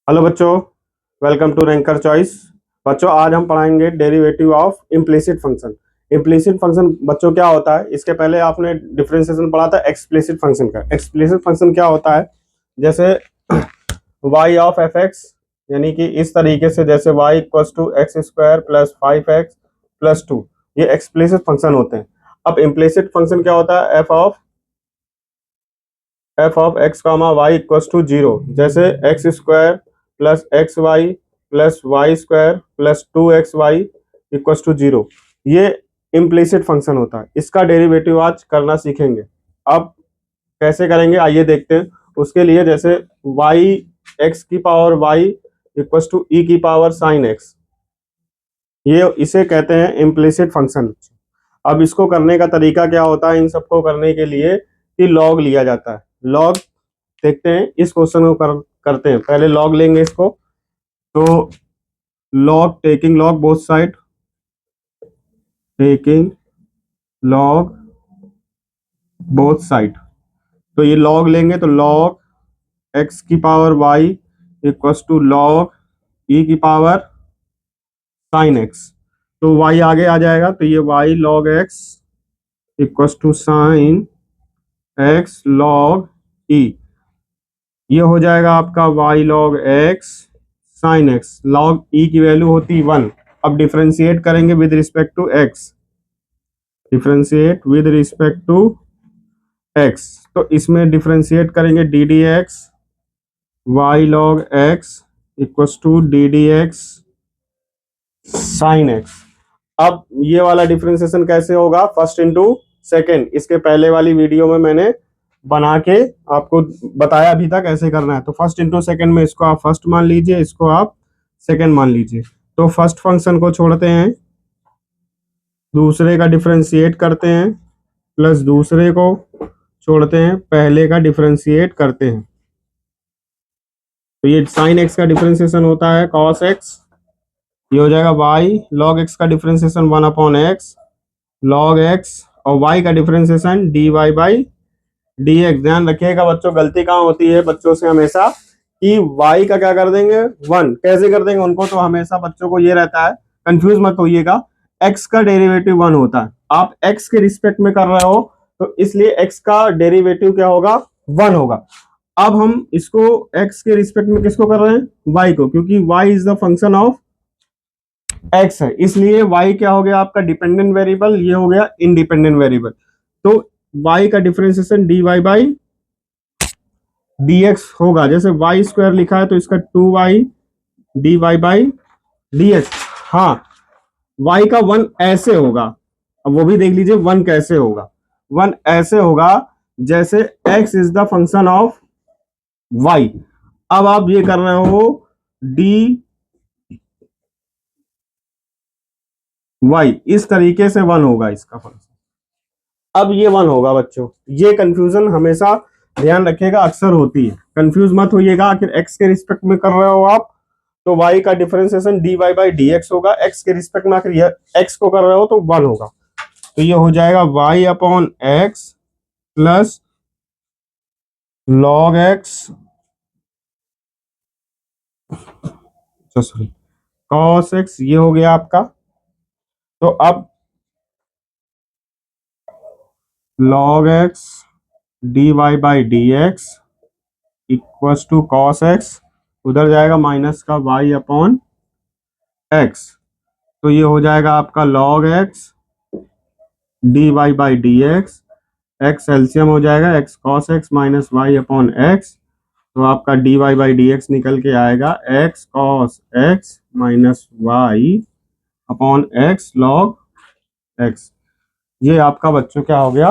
Hello बच्चों, welcome to ranker choice. बच्चों, आज हम पढ़ाएंगे derivative of implicit function. Implicit function बच्चों क्या होता है? इसके पहले आपने डिफरेंशिएशन पढ़ा था एक्सप्लिसिट फंक्शन का। एक्सप्लिसिट फंक्शन क्या होता है? जैसे y ऑफ एफ एक्स, यानी कि इस तरीके से, जैसे y equal to X square plus 5x+2, ये एक्सप्लिसिट फंक्शन होते हैं। अब इम्प्लिसिट फंक्शन क्या होता है? F of X comma Y equals to 0, जैसे X square plus x Y plus Y square plus 2xy equals to 0, ये इम्प्लिसिट फंक्शन होता है। इसका डेरिवेटिव आज करना सीखेंगे। अब कैसे करेंगे आइए देखते हैं। उसके लिए जैसे वाई एक्स की power Y equals to E की पावर साइन एक्स, ये इसे कहते हैं इम्प्लिसिट फंक्शन। अब इसको करने का तरीका क्या होता है? इन सबको करने के लिए कि लॉग लिया जाता है। लॉग देखते हैं, इस क्वेश्चन को करते हैं। पहले लॉग लेंगे इसको, तो log, taking log both side, taking log both side, तो ये लॉग लेंगे तो लॉग एक्स की power Y equals to log e की पावर साइन एक्स, तो वाई आगे आ जाएगा, तो ये y log x equals to sine x log e, ये हो जाएगा आपका y log x sine x. log e की वैल्यू होती 1। अब डिफरेंशिएट करेंगे with respect to x, differentiate with respect to x, तो इसमें डिफरेंशिएट करेंगे D D X Y log x equals to D D x sine X. अब ये वाला डिफरेंशिएशन कैसे होगा? फर्स्ट इंटू सेकेंड, इसके पहले वाली वीडियो में मैंने बना के आपको बताया अभी तक कैसे करना है। तो फर्स्ट इंटू सेकेंड में इसको आप फर्स्ट मान लीजिए, इसको आप सेकेंड मान लीजिए। तो फर्स्ट फंक्शन को छोड़ते हैं, दूसरे का डिफरेंशिएट करते हैं, प्लस दूसरे को छोड़ते हैं, पहले का डिफरेंशिएट करते हैं। तो ये साइन एक्स का डिफरेंशिएशन होता है कॉस एक्स, ये हो जाएगा वाई लॉग एक्स का डिफरेंशिएशन 1/x लॉग एक्स, और वाई का differentiation D Y by D X. ध्यान रखिएगा बच्चों, गलती कहाँ होती है बच्चों से हमेशा कि y का क्या कर देंगे 1, कैसे कर देंगे उनको, तो हमेशा बच्चों को ये रहता है, कंफ्यूज मत होइएगा। x का डेरिवेटिव 1 होता है, आप x के रिस्पेक्ट में कर रहे हो, तो इसलिए x का डेरिवेटिव क्या होगा? 1 होगा। अब हम इसको x के रिस्पेक्ट में किसको कर रहे हैं? y को, क्योंकि y is the function of x है, इसलिए y क्या हो गया आपका? डिपेंडेंट वेरिएबल, ये हो गया इंडिपेंडेंट वेरिएबल। तो y का differentiation D Y by dx होगा। जैसे वाई स्क्वायर लिखा है तो इसका 2y D Y by D X. हाँ, y का 1 ऐसे होगा, अब वो भी देख लीजिए 1 कैसे होगा। 1 ऐसे होगा जैसे x is the function of y। अब आप ये कर रहे हो डी वाई, इस तरीके से 1 होगा इसका फंक्शन। अब ये 1 होगा बच्चों, ये कंफ्यूजन हमेशा ध्यान रखिएगा, अक्सर होती है, कंफ्यूज मत होइएगा। आखिर x के रिस्पेक्ट में कर रहे हो आप, तो y का differentiation D Y by D X होगा। x के रिस्पेक्ट में आखिर x को कर रहे हो तो 1 होगा, तो ये हो जाएगा y upon X plus log X, sorry cos X, ये हो गया आपका। तो अब log X D Y by D x equals to cos X, उधर जाएगा माइनस का y अपॉन एक्स, तो ये हो जाएगा आपका log X D Y by D X, X LCM हो जाएगा, X cos X minus Y upon X, तो आपका D Y by D X निकल के आएगा X cos X minus Y upon X log X. ये आपका बच्चों क्या हो गया?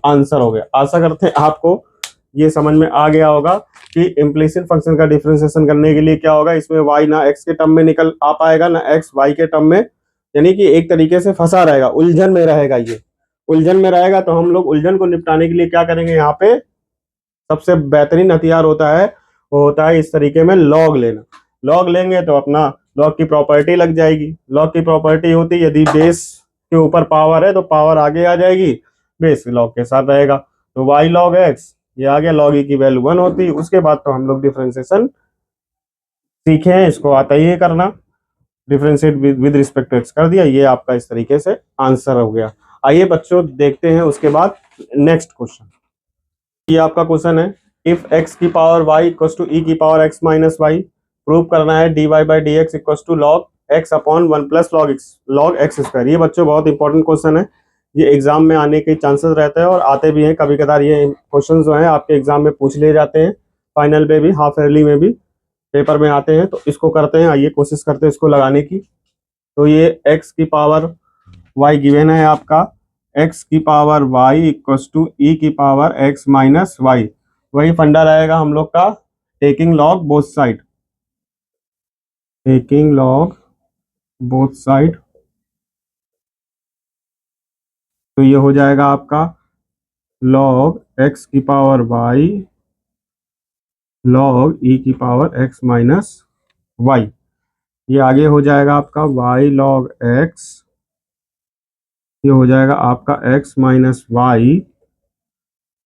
आंसर हो गया। आशा करते हैं आपको ये समझ में आ गया होगा कि इम्प्लिसिट फंक्शन का डिफरेंशिएशन करने के लिए क्या होगा, इसमें y ना x के टर्म में निकल आ पाएगा ना x y के टर्म में, यानी कि एक तरीके से फंसा रहेगा, उलझन में रहेगा। ये उलझन में रहेगा, तो हम लोग उलझन को निपटाने के लिए क्या करेंगे? यहाँ पे सबसे बेहतरीन हथियार होता है, वो होता है इस तरीके में लॉग लेना। लॉग लेंगे तो अपना लॉग की प्रॉपर्टी लग जाएगी। लॉग की प्रॉपर्टी होती है यदि बेस के ऊपर पावर है तो पावर आगे आ जाएगी, बेस लॉग के साथ रहेगा। तो y log x, ये आ गया, log e की वैल्यू 1 होती है। उसके बाद तो हम लोग डिफरेंशिएशन सीखे हैं, इसको आता ही है करना। Differentiate with respect to X कर दिया, ये आपका इस तरीके से आंसर हो गया। आइए बच्चों देखते हैं उसके बाद नेक्स्ट क्वेश्चन। ये आपका क्वेश्चन है, इफ एक्स की power Y equals to E की power X minus Y, prove करना है D Y by D x equals to log X upon one plus log X square. ये बच्चों बहुत इंपॉर्टेंट क्वेश्चन है, ये एग्जाम में आने के चांसेस रहते हैं और आते भी हैं कभी कदार। ये क्वेश्चन जो है आपके एग्जाम में पूछ लिए जाते हैं, फाइनल में भी, हाफ ईयरली में भी पेपर में आते हैं। तो इसको करते हैं, आइए कोशिश करते हैं इसको लगाने की। तो ये एक्स की पावर वाई गिवन है आपका, एक्स की power Y equals to E की पावर एक्स माइनस वाई। वही फंडा रहेगा हम लोग का, taking log both side, taking log both side. तो ये हो जाएगा आपका लॉग एक्स की पावर वाई लॉग ई की पावर एक्स माइनस वाई। ये आगे हो जाएगा आपका वाई लॉग एक्स, ये हो जाएगा आपका एक्स माइनस वाई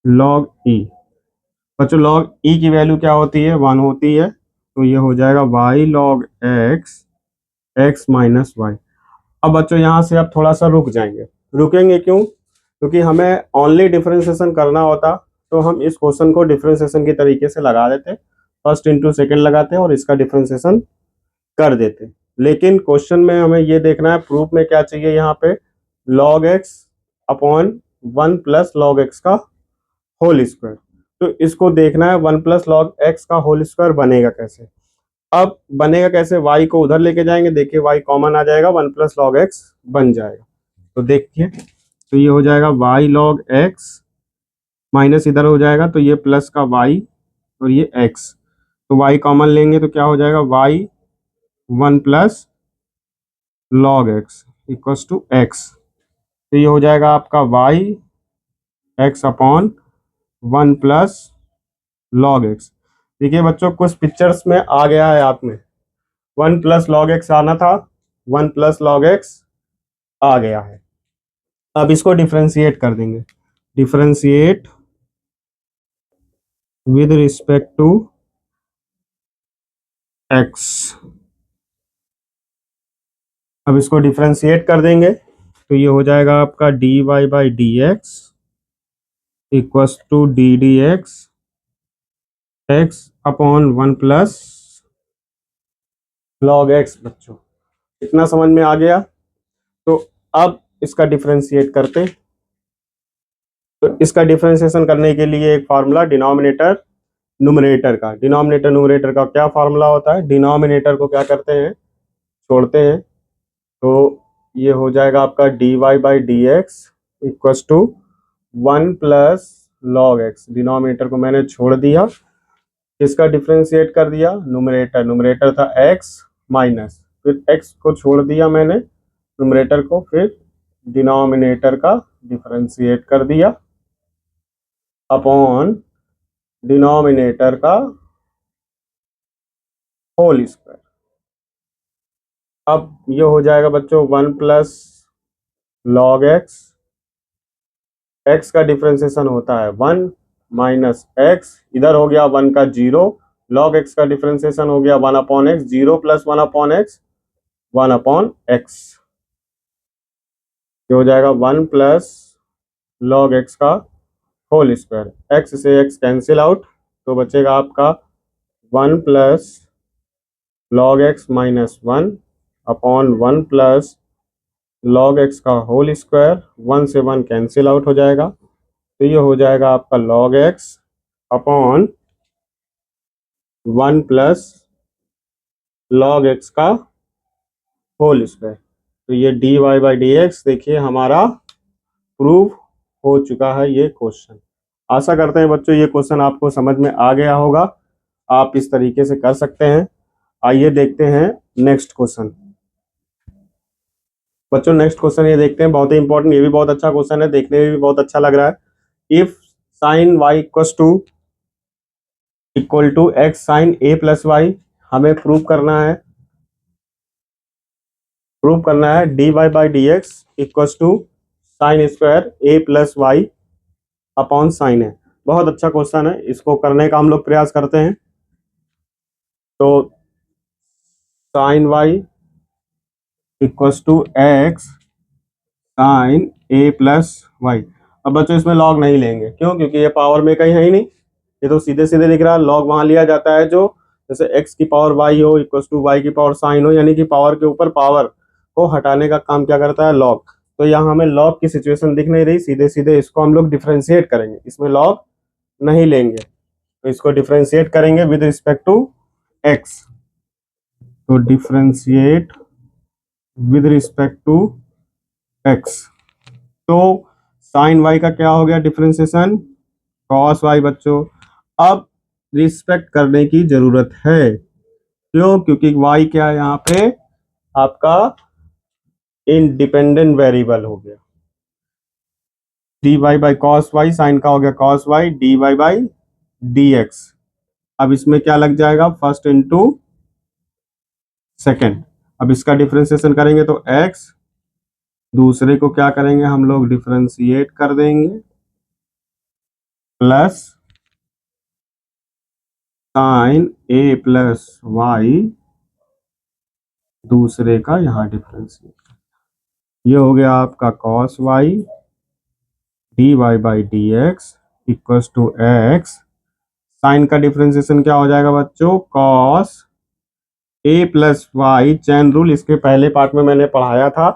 लॉग ई। बच्चों लॉग ई की वैल्यू क्या होती है, 1 होती है। तो ये हो जाएगा Y log X X minus Y. अब बच्चों यहाँ से आप थोड़ा सा रुक जाएंगे, रुकेंगे क्यों? क्योंकि हमें ओनली डिफरेंशिएशन करना होता तो हम इस क्वेश्चन को डिफरेंशिएशन के तरीके से लगा देते, फर्स्ट इंटू सेकेंड लगाते और इसका डिफरेंशिएशन कर देते। लेकिन क्वेश्चन में हमें ये देखना है, प्रूफ में क्या चाहिए यहाँ पे, log X upon one plus log X का होल स्क्वायर। तो इसको देखना है 1 प्लस लॉग एक्स का होल स्क्वायर बनेगा कैसे। अब बनेगा कैसे, y को उधर लेके जाएंगे, देखिए y कॉमन आ जाएगा, 1 प्लस लॉग एक्स बन जाएगा। तो देखिए, तो ये हो जाएगा y लॉग एक्स माइनस इधर हो जाएगा, तो ये प्लस का y और ये x। तो y कॉमन लेंगे तो क्या हो जाएगा, y 1 plus log x equals to x। तो ये हो जाएगा आपका y x upon 1 plus log X. देखिए बच्चों कुछ पिक्चर्स में आ गया है आप में, 1 प्लस लॉग एक्स आना था, 1 प्लस लॉग एक्स आ गया है। अब इसको डिफरेंशिएट कर देंगे, differentiate with respect to X. अब इसको डिफरेंशिएट कर देंगे तो ये हो जाएगा आपका D Y by D x equals to D D X X upon 1 plus log X. बच्चों इतना समझ में आ गया। तो अब इसका डिफरेंशिएट करते, तो इसका डिफरेंशिएशन करने के लिए एक फार्मूला, डिनोमिनेटर न्यूमरेटर का। डिनोमिनेटर न्यूमरेटर का क्या फार्मूला होता है, डिनोमिनेटर को क्या करते हैं, छोड़ते हैं। तो ये हो जाएगा आपका D Y by D x equals to 1 plus log X. Denominator को मैंने छोड़ दिया, इसका डिफरेंशिएट कर दिया, न्यूमरेटर, न्यूमरेटर था एक्स माइनस, फिर एक्स को छोड़ दिया मैंने न्यूमरेटर को, फिर डिनोमिनेटर का डिफरेंशिएट कर दिया अपॉन डिनोमिनेटर का होल स्क्वायर। अब ये हो जाएगा बच्चों 1 प्लस लॉग एक्स, एक्स का डिफरेंशिएशन होता है 1 माइनस एक्स, इधर हो गया 1 का 0, लॉग एक्स का डिफरेंशिएशन हो गया 1 upon x, 0 plus 1 upon x 1 upon x. ये हो जाएगा 1 प्लस लॉग एक्स का होल स्क्वायर, एक्स से एक्स कैंसिल आउट, तो बचेगा आपका 1 plus log x minus 1 upon 1 plus log X का होल स्क्वायर, 1 से 1 कैंसिल आउट हो जाएगा। तो ये हो जाएगा आपका log X upon 1 plus log X का होल स्क्वायर। तो ये D Y by D X देखिए हमारा प्रूव हो चुका है ये क्वेश्चन। आशा करते हैं बच्चों ये क्वेश्चन आपको समझ में आ गया होगा, आप इस तरीके से कर सकते हैं। आइए देखते हैं नेक्स्ट क्वेश्चन। बच्चों नेक्स्ट क्वेश्चन ये देखते हैं, बहुत ही इंपॉर्टेंट, ये भी बहुत अच्छा क्वेश्चन है, देखने में भी बहुत अच्छा लग रहा है। If sine Y equal to x sine A plus Y, हमें प्रूव करना है D Y by D x equal to sine square A plus Y upon sine है। बहुत अच्छा क्वेश्चन है, इसको करने का हम लोग प्रयास करते हैं। तो sine Y equals to x sine A plus Y. अब बच्चों इसमें लॉग नहीं लेंगे, क्यों? क्योंकि ये पावर में कहीं है ही नहीं, ये तो सीधे सीधे दिख रहा है। लॉग वहां लिया जाता है जो जैसे एक्स की पावर वाई हो इक्वस टू वाई की पावर साइन हो, यानी कि पावर के ऊपर पावर को हटाने का काम क्या करता है? लॉग। तो यहाँ हमें लॉग की सिचुएशन दिख नहीं रही, सीधे सीधे इसको हम लोग डिफ्रेंशिएट करेंगे, इसमें लॉग नहीं लेंगे, तो इसको डिफ्रेंशिएट करेंगे विद रिस्पेक्ट टू एक्स। तो differentiate with respect to x, तो साइन वाई का क्या हो गया डिफ्रेंसिएशन? कॉस वाई बच्चों। अब रिस्पेक्ट करने की जरूरत है, क्यों? क्योंकि वाई क्या है यहाँ पे? आपका इंडिपेंडेंट वेरिएबल हो गया। D Y by cos Y, sine का हो गया cos Y, D Y by D x. अब इसमें क्या लग जाएगा? First into second. अब इसका डिफ्रेंसिएशन करेंगे तो एक्स, दूसरे को क्या करेंगे हम लोग? डिफ्रेंशिएट कर देंगे, प्लस साइन ए प्लस वाई, दूसरे का यहाँ डिफ्रेंशिएट। ये हो गया आपका cos Y D Y by D x equals to x. Sine का डिफ्रेंशिएशन क्या हो जाएगा बच्चों? कॉस ए प्लस वाई, चैन रूल इसके पहले पार्ट में मैंने पढ़ाया था।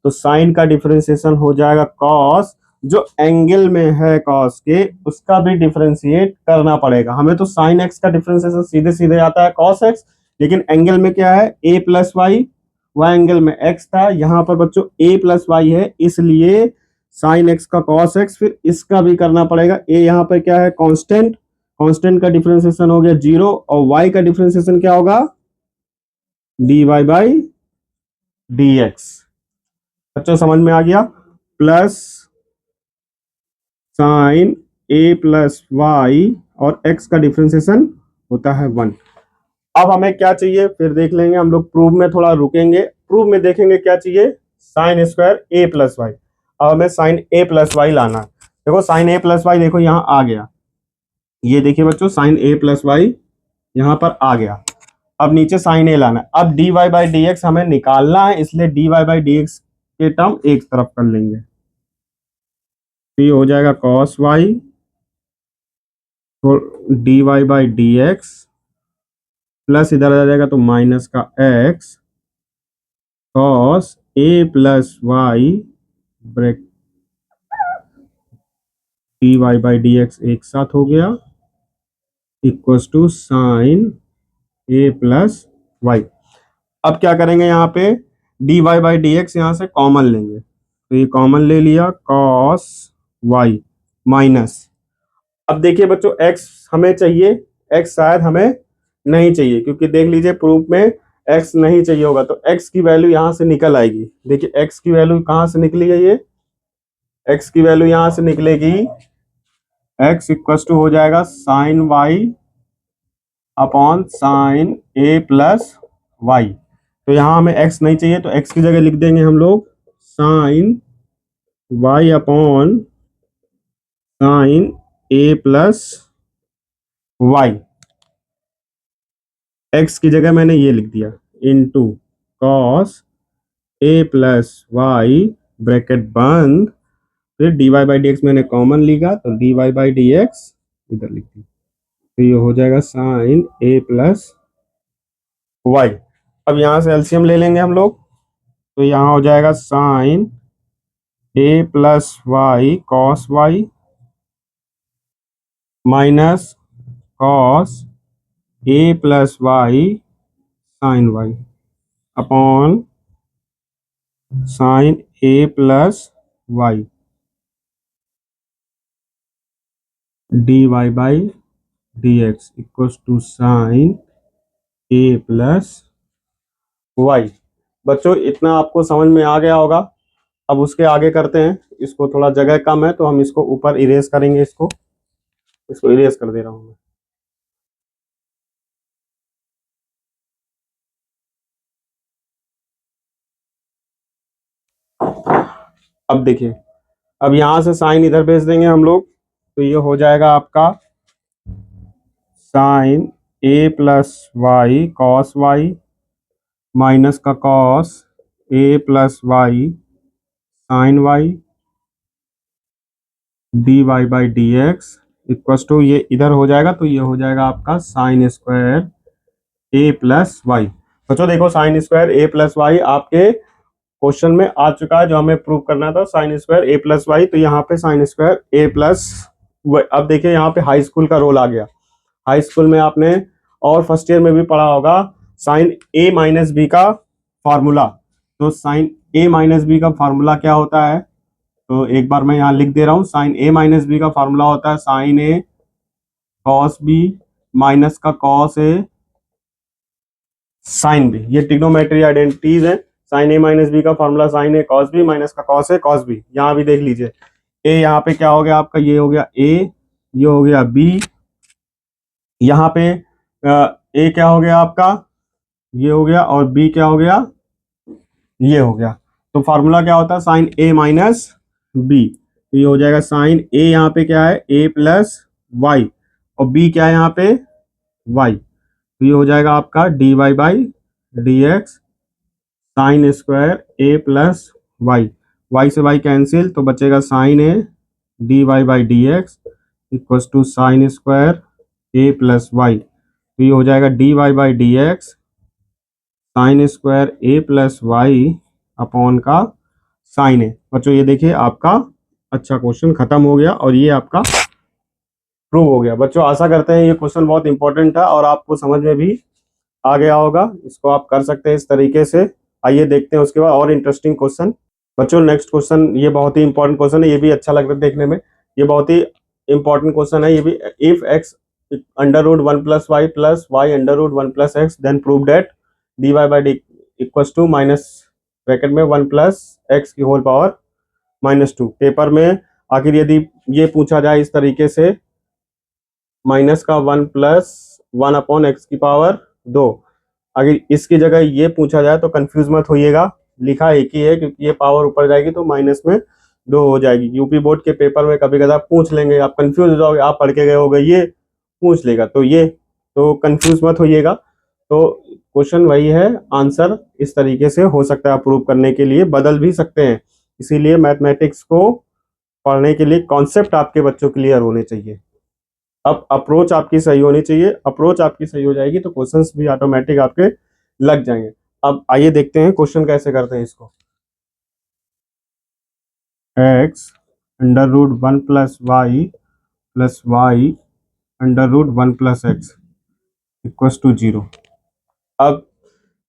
तो साइन का डिफ्रेंशिएशन हो जाएगा कॉस, जो एंगल में है कॉस के उसका भी डिफ्रेंशिएट करना पड़ेगा हमें। तो साइन एक्स का डिफ्रेंशिएशन सीधे सीधे आता है कॉस एक्स, लेकिन एंगल में क्या है? ए प्लस वाई, वह एंगल में एक्स था, यहाँ पर बच्चों ए प्लस वाई है, इसलिए साइन एक्स का कॉस एक्स, फिर इसका भी करना पड़ेगा। ए यहाँ पर क्या है? कांस्टेंट, कांस्टेंट का डिफ्रेंशिएशन हो गया 0, और वाई का डिफ्रेंशिएशन क्या होगा? D Y by D X. बच्चों समझ में आ गया? प्लस साइन ए प्लस वाई और एक्स का डिफ्रेंशिएशन होता है 1। अब हमें क्या चाहिए फिर देख लेंगे हम लोग, प्रूफ में थोड़ा रुकेंगे, प्रूफ में देखेंगे क्या चाहिए? साइन स्क्वायर ए प्लस वाई। अब हमें साइन ए प्लस वाई लाना है। देखो साइन ए प्लस वाई, देखो यहाँ आ गया, ये देखिए बच्चों साइन ए प्लस वाई यहाँ पर आ गया। अब नीचे साइन ए लाना है। अब D Y by D X हमें निकालना है, इसलिए D Y by D X के टर्म एक तरफ कर लेंगे, तो ये हो जाएगा कॉस वाई, तो D Y by D X, plus इधर आ जाएगा तो माइनस का X, cos A plus Y bracket D Y by D X एक साथ हो गया, equals to sine A plus Y. अब क्या करेंगे यहाँ पे? D Y by D x यहाँ से कॉमन लेंगे, तो ये कॉमन ले लिया, कॉस वाई माइनस। अब देखिए बच्चों x हमें चाहिए, x शायद हमें नहीं चाहिए, क्योंकि देख लीजिए प्रूफ में x नहीं चाहिए होगा, तो x की वैल्यू यहां से निकल आएगी। देखिए x की वैल्यू कहां से निकली है? ये x की वैल्यू यहां से निकलेगी, x इक्वल टू हो जाएगा साइन वाई अपॉन साइन ए प्लस वाई। तो यहाँ हमें x नहीं चाहिए, तो x की जगह लिख देंगे हम लोग साइन वाई अपॉन साइन ए प्लस वाई। x की जगह मैंने ये लिख दिया इनटू कॉस ए प्लस वाई ब्रैकेट बंद, फिर D Y by D X मैंने कॉमन लिखा, तो D Y by D X इधर लिख दी, तो ये हो जाएगा साइन ए प्लस वाई। अब यहाँ से एलसीएम ले लेंगे हम लोग, तो यहाँ हो जाएगा sine A plus Y cos Y minus cos A plus Y sine Y upon sine A plus Y D Y by D x equals to sine A plus Y. बच्चों इतना आपको समझ में आ गया होगा। अब उसके आगे करते हैं, इसको थोड़ा जगह कम है तो हम इसको ऊपर इरेज करेंगे, इसको इरेज कर दे रहा हूं मैं। अब देखिए, अब यहां से साइन इधर भेज देंगे हम लोग, तो ये हो जाएगा आपका साइन ए plus Y cos Y minus का cos A plus Y sine y D Y by D x equals to, ये इधर हो जाएगा तो ये हो जाएगा आपका साइन स्क्वायर ए प्लस वाई। बच्चों देखो साइन स्क्वायर ए प्लस वाई आपके क्वेश्चन में आ चुका है, जो हमें प्रूव करना था साइन स्क्वायर ए प्लस वाई, तो यहाँ पे साइन स्क्वायर ए प्लस। अब देखिए यहाँ पे हाई स्कूल का रोल आ गया। हाई स्कूल में आपने और फर्स्ट ईयर में भी पढ़ा होगा साइन ए माइनस बी का फॉर्मूला। तो साइन ए माइनस बी का फॉर्मूला क्या होता है, तो एक बार मैं यहाँ लिख दे रहा हूँ। साइन ए माइनस बी का फॉर्मूला होता है साइन ए कॉस बी माइनस का कॉस ए साइन बी। ये ट्रिग्नोमेट्री आइडेंटिटीज है। साइन ए माइनस बी का फॉर्मूला साइन ए कॉस बी माइनस का कॉस ए कॉस बी। यहाँ भी देख लीजिए ए यहाँ पे क्या हो गया आपका, ये हो गया ए, ये हो गया बी, यहाँ पे ए क्या हो गया आपका, ये हो गया, और बी क्या हो गया, ये हो गया। तो फार्मूला क्या होता है साइन ए माइनस बी, तो ये हो जाएगा साइन ए यहाँ पे क्या है ए प्लस वाई और बी क्या है यहाँ पे वाई, तो ये हो जाएगा आपका D Y by D x sine square A plus y, y से वाई कैंसिल तो बचेगा sine a d Y by D x equal to sine square A plus y, तो ये हो जाएगा d Y by D x sine square A plus Y upon का sine a. बच्चों ये देखिए आपका अच्छा क्वेश्चन खत्म हो गया और ये आपका प्रूव हो गया। बच्चों आशा करते हैं ये क्वेश्चन बहुत इंपॉर्टेंट था और आपको समझ में भी आ गया होगा। इसको आप कर सकते हैं इस तरीके से। आइए देखते हैं उसके बाद और इंटरेस्टिंग क्वेश्चन। बच्चों नेक्स्ट क्वेश्चन ये बहुत ही इंपॉर्टेंट क्वेश्चन है, ये भी अच्छा लग रहा है देखने में, ये बहुत ही इंपॉर्टेंट क्वेश्चन है ये भी। If x under root one plus y under root one plus x then prove that d Y by d equals to minus bracket में वन प्लस एक्स की whole power minus two. Paper में आखिर यदि ये पूछा जाए इस तरीके से माइनस का one plus one upon x की पावर दो, अगर इसकी जगह ये पूछा जाए तो कंफ्यूज मत होइएगा, लिखा एक ही है क्योंकि ये पावर ऊपर जाएगी तो माइनस में दो हो जाएगी। यूपी बोर्ड के पेपर में कभी कभी पूछ लेंगे, आप कंफ्यूज हो जाओगे, आप पढ़ के गए होगे ये पूछ लेगा, तो ये तो कंफ्यूज मत होइएगा। तो क्वेश्चन वही है, आंसर इस तरीके से हो सकता है, अप्रूव करने के लिए बदल भी सकते हैं। इसीलिए मैथमेटिक्स को पढ़ने के लिए कॉन्सेप्ट आपके बच्चों क्लियर होने चाहिए। अब अप्रोच आपकी सही होनी चाहिए, अप्रोच आपकी सही हो जाएगी तो क्वेश्चंस भी ऑटोमेटिक आपके लग जाएंगे। अब आइए देखते हैं क्वेश्चन कैसे करते हैं इसको। X under root one plus y under root one plus x equals to zero. अब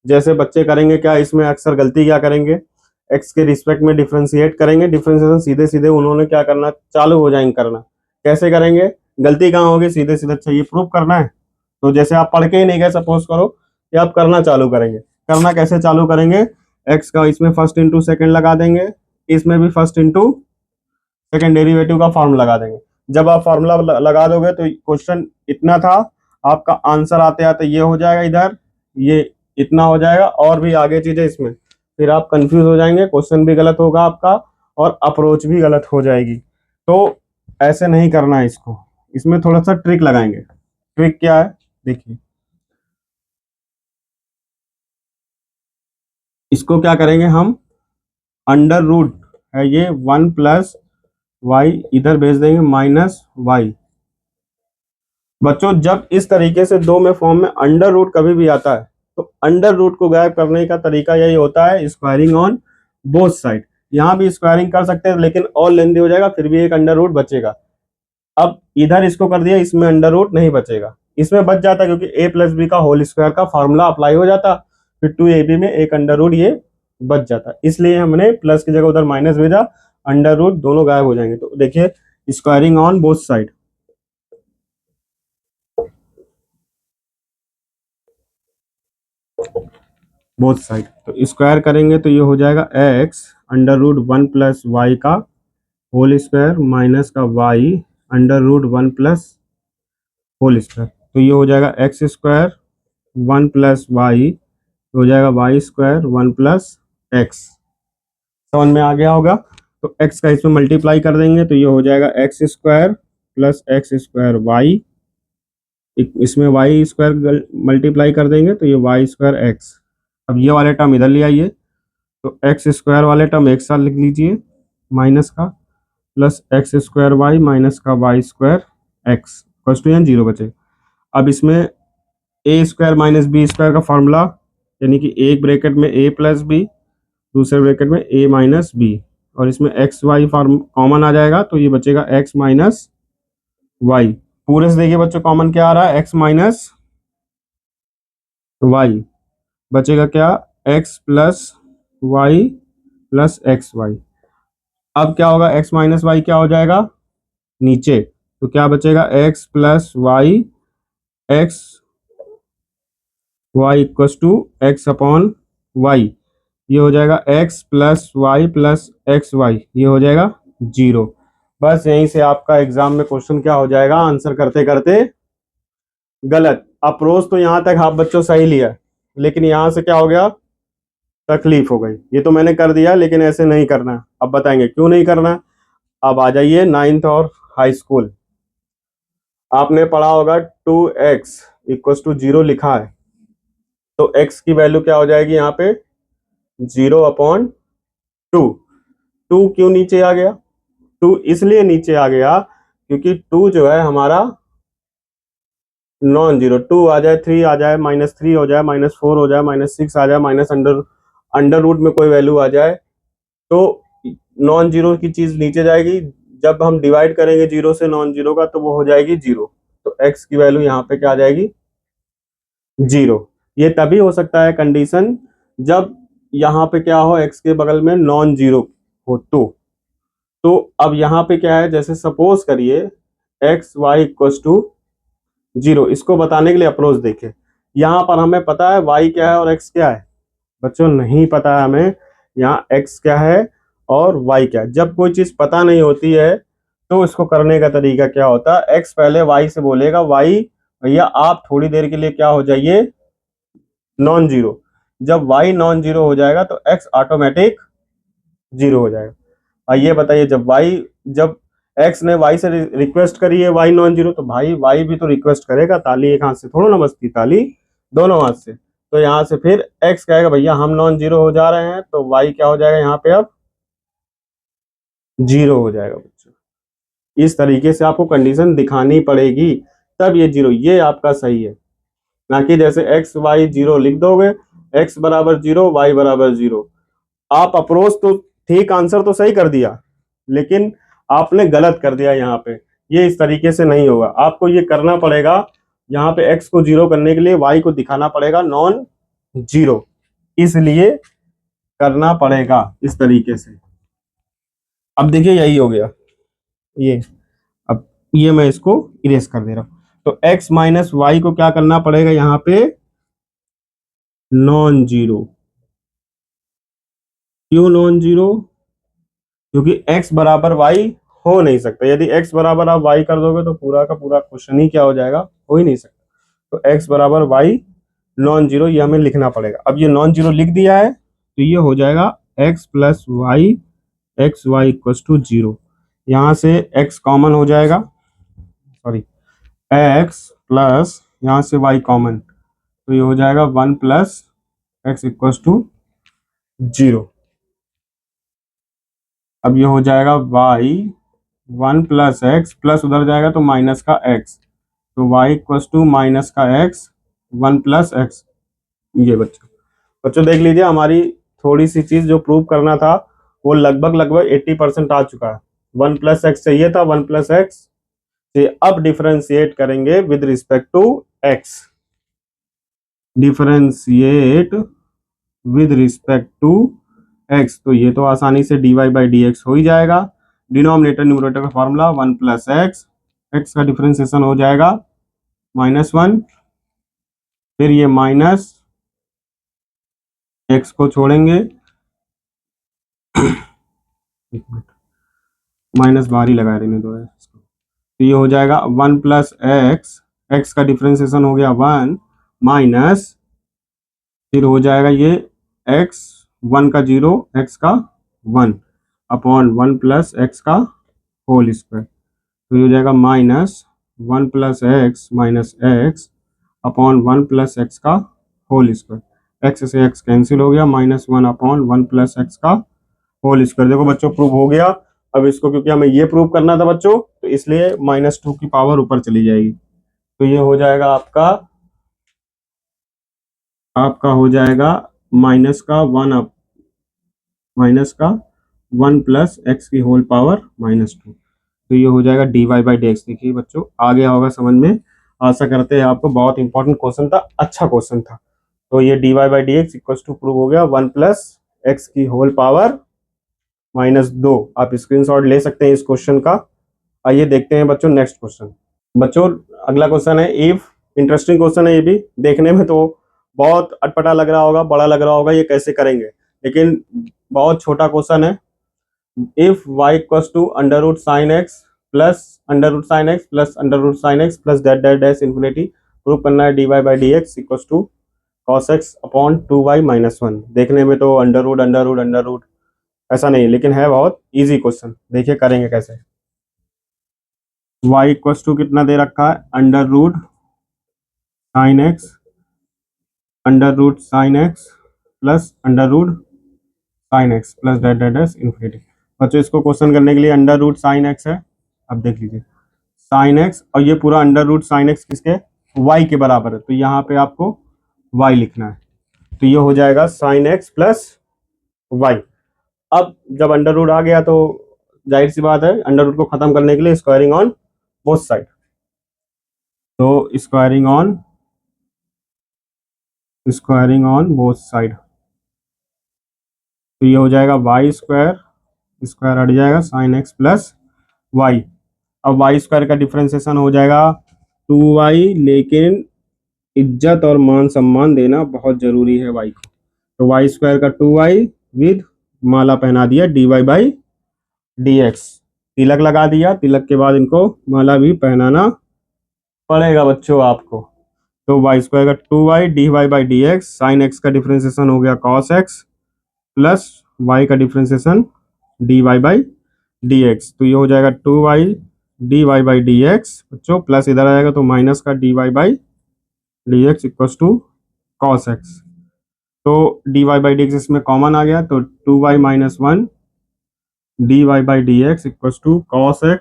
जैसे बच्चे करेंगे क्या, इसमें अक्सर गलती क्या करेंगे, एक्स के रिस्पेक्ट में डिफ्रेंशिएट करेंगे, डिफ्रेंशिएशन सीधे सीधे उन्होंने क्या करना चालू हो जाएंगे करना। कैसे करेंगे, गलती कहाँ होगी, सीधे सीधे। अच्छा ये प्रूव करना है तो जैसे आप पढ़ के ही नहीं गए, सपोज करो कि आप करना चालू करेंगे। करना कैसे चालू करेंगे, एक्स का इसमें फर्स्ट इंटू सेकेंड लगा देंगे, इसमें भी फर्स्ट इंटू सेकेंड डेरिवेटिव का फॉर्मूला लगा देंगे। जब आप फॉर्मूला लगा दोगे तो क्वेश्चन इतना था, आपका आंसर आते आते ये हो जाएगा, इधर ये इतना हो जाएगा और भी आगे चीजें इसमें, फिर आप कंफ्यूज हो जाएंगे, क्वेश्चन भी गलत होगा आपका और अप्रोच भी गलत हो जाएगी। तो ऐसे नहीं करना है इसको, इसमें थोड़ा सा ट्रिक लगाएंगे। ट्रिक क्या है देखिए, इसको क्या करेंगे हम, अंडर रूट है ये वन प्लस वाई, इधर भेज देंगे माइनस वाई। बच्चों जब इस तरीके से दो में फॉर्म में अंडर रूट कभी भी आता है तो अंडर रूट को गायब करने का तरीका यही होता है, स्क्वायरिंग ऑन बोथ साइड। यहाँ भी स्क्वायरिंग कर सकते हैं लेकिन और लेंदी हो जाएगा, फिर भी एक अंडर रूट बचेगा। अब इधर इसको कर दिया, इसमें अंडर रूट नहीं बचेगा, इसमें बच जाता क्योंकि ए प्लस बी का होल स्क्वायर का फॉर्मूला अप्लाई हो जाता, फिर टू ए बी में एक अंडर रूट ये बच जाता। इसलिए हमने प्लस की जगह उधर माइनस भेजा, अंडर रूट दोनों गायब हो जाएंगे। तो देखिए squaring on both side, both side तो स्क्वायर करेंगे तो ये हो जाएगा x under root one plus y का होल स्क्वायर माइनस का y under root one plus whole square, तो ये हो जाएगा x square one plus y, हो जाएगा y square one plus x. समझ में आ गया होगा। तो एक्स का इसमें मल्टीप्लाई कर देंगे तो ये हो जाएगा x square plus x square y, इसमें वाई स्क्वायर मल्टीप्लाई कर देंगे तो ये वाई स्क्वायर एक्स। अब ये वाले टर्म इधर ले आइए, तो एक्स स्क्वायर वाले टर्म एक साथ लिख लीजिए माइनस का, plus x square y minus का y square x equal to zero बचे। अब इसमें a square minus b square का फॉर्मूला, यानी कि एक ब्रैकेट में ए प्लस बी, दूसरे ब्रैकेट में ए माइनस बी, और इसमें एक्स वाई फॉर्म कॉमन आ जाएगा, तो ये बचेगा एक्स माइनस वाई। पूरे से देखिए बच्चों कॉमन क्या आ रहा है, एक्स माइनस वाई, बचेगा क्या, x plus y plus x y. अब क्या होगा, एक्स माइनस वाई क्या हो जाएगा नीचे, तो क्या बचेगा, x plus y x y equal to x upon y, ये हो जाएगा x plus y plus x y, ये हो जाएगा जीरो। बस यहीं से आपका एग्जाम में क्वेश्चन क्या हो जाएगा, आंसर करते करते गलत। अप्रोच तो यहां तक आप बच्चों सही लिया, लेकिन यहां से क्या हो गया, तकलीफ हो गई। ये तो मैंने कर दिया, लेकिन ऐसे नहीं करना है। अब बताएंगे क्यों नहीं करना है। अब आ जाइए नाइन्थ और हाई स्कूल, आपने पढ़ा होगा 2x इक्वल टू जीरो लिखा है, तो x की वैल्यू क्या हो जाएगी यहाँ पे, जीरो अपॉन टू। टू क्यों नीचे आ गया, टू इसलिए नीचे आ गया क्योंकि टू जो है हमारा नॉन जीरो, टू आ जाए, थ्री आ जाए, माइनस थ्री हो जाए, माइनस फोर हो जाए, माइनस सिक्स आ जाए, माइनस अंडर अंडर रूट में कोई वैल्यू आ जाए, तो नॉन जीरो की चीज नीचे जाएगी। जब हम डिवाइड करेंगे जीरो से नॉन जीरो का, तो वो हो जाएगी जीरो, तो x की वैल्यू यहाँ पे क्या आ जाएगी, जीरो। ये तभी हो सकता है कंडीशन जब यहाँ पे क्या हो, x के बगल में नॉन जीरो हो, तो अब यहाँ पे क्या है, जैसे सपोज करिए x y equal to zero, इसको बताने के लिए अप्रोच देखे। यहाँ पर हमें पता है y क्या है और x क्या है, बच्चों नहीं पता है हमें यहाँ x क्या है और y क्या है। जब कोई चीज पता नहीं होती है तो इसको करने का तरीका क्या होता है, x पहले y से बोलेगा, y भैया आप थोड़ी देर के लिए क्या हो जाइए, नॉन जीरो। जब y नॉन जीरो हो जाएगा तो x ऑटोमेटिक जीरो हो जाएगा। ये बताइए, जब x ने y से रिक्वेस्ट करी है y नॉन जीरो, तो भाई y भी तो रिक्वेस्ट करेगा, ताली एक हाथ से थोड़ा ना बजती, ताली दोनों हाथ से। तो यहाँ से फिर x कहेगा भैया हम नॉन जीरो हो जा रहे हैं, तो y क्या हो जाएगा यहाँ पे, अब जीरो हो जाएगा बच्चों। इस तरीके से आपको कंडीशन दिखानी पड़ेगी, तब ये जीरो, ये आपका सही है। ना कि जैसे एक्स वाई जीरो लिख दोगे, एक्स बराबर जीरो वाई बराबर जीरो, आप अप्रोच तो ठीक, आंसर तो सही कर दिया, लेकिन आपने गलत कर दिया यहाँ पे। ये इस तरीके से नहीं होगा, आपको ये करना पड़ेगा, यहाँ पे x को जीरो करने के लिए y को दिखाना पड़ेगा नॉन जीरो, इसलिए करना पड़ेगा इस तरीके से। अब देखिए यही हो गया ये, अब ये मैं इसको इरेज कर दे रहा हूं, तो x माइनस वाई को क्या करना पड़ेगा यहाँ पे, नॉन जीरो। क्यों नॉन जीरो, क्योंकि x बराबर y हो नहीं सकता। यदि x बराबर आप y कर दोगे तो पूरा का पूरा क्वेश्चन ही क्या हो जाएगा, हो ही नहीं सकता। तो x बराबर y नॉन जीरो, ये हमें लिखना पड़ेगा। अब ये नॉन जीरो लिख दिया है, तो ये हो जाएगा x plus y x y equal to zero. यहाँ से x कॉमन हो जाएगा, सॉरी x प्लस यहाँ से y कॉमन, तो ये हो जाएगा one plus x equal to zero. अब ये हो जाएगा y one plus x, plus उधर जाएगा तो माइनस का x, तो y इक्वल टू माइनस का x वन प्लस एक्स। ये बच्चों बच्चों देख लीजिए, हमारी थोड़ी सी चीज जो प्रूव करना था वो लगभग लगभग 80% आ चुका है। वन प्लस एक्स चाहिए था, वन प्लस एक्स से अब डिफरेंशिएट करेंगे with respect to x, differentiate with respect to x, तो ये तो आसानी से dy बाई डी एक्स हो ही जाएगा। डिनोमिनेटर न्यूमरेटर का formula one plus x, x का डिफरेंशिएशन हो जाएगा माइनस वन, फिर ये माइनस एक्स को छोड़ेंगे, माइनस बाहर ही लगा रहने दो इसको, तो ये हो जाएगा वन प्लस एक्स, एक्स का डिफरेंशिएशन हो गया वन, माइनस फिर हो जाएगा ये एक्स, वन का जीरो, एक्स का one, upon one plus x का होल स्क्वायर, तो ये हो जाएगा minus one plus x minus x upon one plus x का होल स्क्वायर। एक्स से एक्स कैंसिल हो गया, -1/1 प्लस एक्स का होल स्क्वायर। देखो बच्चों प्रूव हो गया। अब इसको क्योंकि हमें ये प्रूव करना था बच्चों, तो इसलिए -2 की पावर ऊपर चली जाएगी। तो ये हो जाएगा आपका हो जाएगा -1 प्लस एक्स की होल पावर -2। तो ये हो जाएगा dy/dx। देखिए बच्चों आ गया होगा समझ में, आशा करते हैं आपको। बहुत इंपॉर्टेंट क्वेश्चन था, अच्छा क्वेश्चन था। तो ये dy/dx इक्वल टू प्रूव हो गया 1 प्लस एक्स की होल पावर -2। आप स्क्रीनशॉट ले सकते हैं इस क्वेश्चन का। आइए देखते हैं बच्चों नेक्स्ट क्वेश्चन। बच्चों अगला क्वेश्चन है इफ। इंटरेस्टिंग क्वेश्चन है ये भी, देखने में तो बहुत अटपटा लग रहा होगा, बड़ा लग रहा होगा ये कैसे करेंगे, लेकिन बहुत छोटा क्वेश्चन है। If y equals to under root sine x plus under root sine x plus under root sine x plus dot dot dash infinity, prove करना है dy/dx equals to cos x upon 2y-1। देखने में तो under root ऐसा नहीं, लेकिन है बहुत इजी क्वेश्चन। देखिए करेंगे कैसे। y इक्वल्स टू कितना दे रखा है, under root sine x plus under root sine x plus dot dot dash infinity. बच्चों इसको क्वेश्चन करने के लिए अंडर रूट साइन एक्स है। अब देख लीजिए साइन एक्स, और ये पूरा अंडर रूट साइन एक्स किसके, वाई के बराबर है, तो यहाँ पे आपको वाई लिखना है। तो ये हो जाएगा साइन एक्स प्लस वाई। अब जब अंडर रूट आ गया तो जाहिर सी बात है अंडर रूट को खत्म करने के लिए स्क्वायरिंग ऑन बोथ साइड। तो स्क्वायरिंग ऑन बोथ साइड, तो ये हो जाएगा वाई स्क्वायर हट जाएगा साइन एक्स प्लस वाई। अब वाई स्क्वायर का डिफ्रेंसिएशन हो जाएगा 2y, लेकिन इज्जत और मान सम्मान देना बहुत जरूरी है वाई को। तो वाई स्क्वायर का 2y विद माला पहना दिया dy/dx, तिलक लगा दिया। तिलक के बाद इनको माला भी पहनाना पड़ेगा बच्चों आपको। तो वाई स्क्वायर का 2y dy/dx, साइन एक्स का डिफ्रेंसिएशन हो गया cos x प्लस वाई का डिफ्रेंसिएशन dy/dx। तो ये हो जाएगा 2y dy/dx बच्चों, प्लस इधर आएगा तो माइनस का dy/dx equal to cos x। तो dy/dx इसमें कॉमन आ गया, तो 2y-1 dy/dx equal to cos x।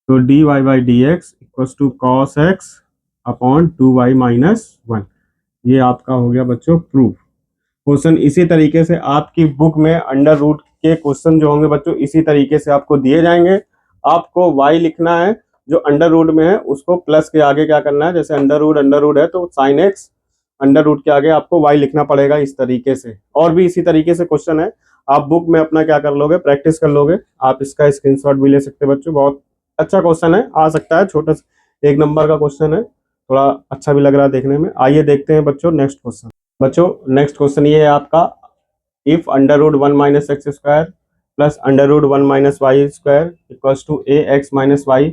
तो dy/dx equal to cos x upon 2y-1। ये आपका हो गया बच्चों प्रूफ। क्वेश्चन इसी तरीके से आपकी बुक में अंडर रूट के क्वेश्चन जो होंगे बच्चों इसी तरीके से आपको दिए जाएंगे। आपको y लिखना है जो अंडर रूट में है, उसको प्लस के आगे क्या करना है, जैसे अंडर रूट है तो साइन एक्स अंडर रूट के आगे आपको y लिखना पड़ेगा इस तरीके से। और भी इसी तरीके से क्वेश्चन है, आप बुक में अपना क्या कर लोगे, प्रैक्टिस कर लोगे। आप इसका स्क्रीनशॉट भी ले सकते हैं बच्चों, बहुत अच्छा क्वेश्चन है, आ सकता है छोटा 1 नंबर का क्वेश्चन है, थोड़ा अच्छा भी लग रहा है देखने में। आइए देखते हैं बच्चों नेक्स्ट क्वेश्चन। बच्चों नेक्स्ट क्वेश्चन ये है आपका, if under root 1 minus x square plus under root 1 minus y square equals to a x minus Y,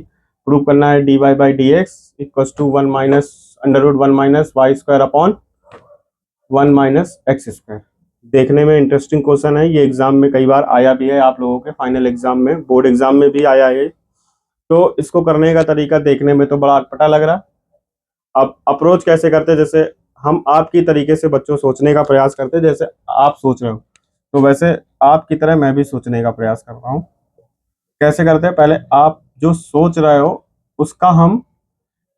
prove करना है dy/dx equals to 1 minus under root 1 minus y square upon 1 minus x square. देखने में interesting question है, ये exam में कई बार आया भी है, आप लोगों के फाइनल एग्जाम में, बोर्ड एग्जाम में भी आया है। तो इसको करने का तरीका देखने में तो बड़ा अटपटा लग रहा। अब अप्रोच कैसे करते हैं, जैसे हम आपकी तरीके से बच्चों सोचने का प्रयास करते हैं, जैसे आप सोच रहे हो तो वैसे आपकी तरह मैं भी सोचने का प्रयास कर रहा हूँ। कैसे करते हैं, पहले आप जो सोच रहे हो उसका हम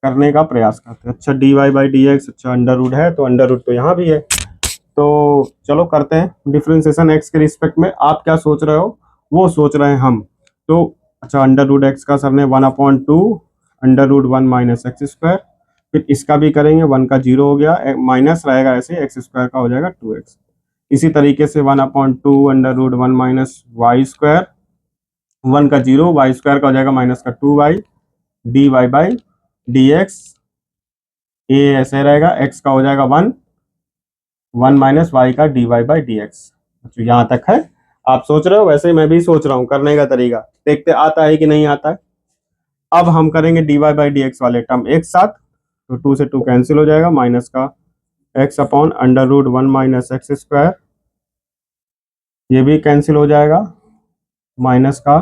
करने का प्रयास करते हैं। अच्छा dy/dx, अच्छा अंडर रूट है तो अंडर रूट तो यहाँ भी है, तो चलो करते हैं डिफरेंशिएशन एक्स के रिस्पेक्ट में। आप क्या सोच रहे हो वो सोच रहे हैं हम। तो अच्छा अंडर रूट एक्स का सर ने 1/2 under root 1 minus x square, फिर इसका भी करेंगे, 1 का 0 हो गया, माइनस रहेगा ऐसे, एक्स स्क्वायर का हो जाएगा 2x। इसी तरीके से 1/2 under root 1 minus y square, 1 का 0, वाई स्क्वायर का हो जाएगा माइनस का 2y dy/dx, ये ऐसे रहेगा, x का हो जाएगा 1 माइनस वाई का dy/dx। अच्छा यहाँ तक है, आप सोच रहे हो वैसे ही मैं भी सोच रहा हूँ। करने का तरीका देखते आता है कि नहीं आता है। अब हम करेंगे dy/dx वाले टर्म एक साथ, तो 2 से 2 कैंसिल हो जाएगा, माइनस का x upon under root 1 minus x square, ये भी कैंसिल हो जाएगा, माइनस का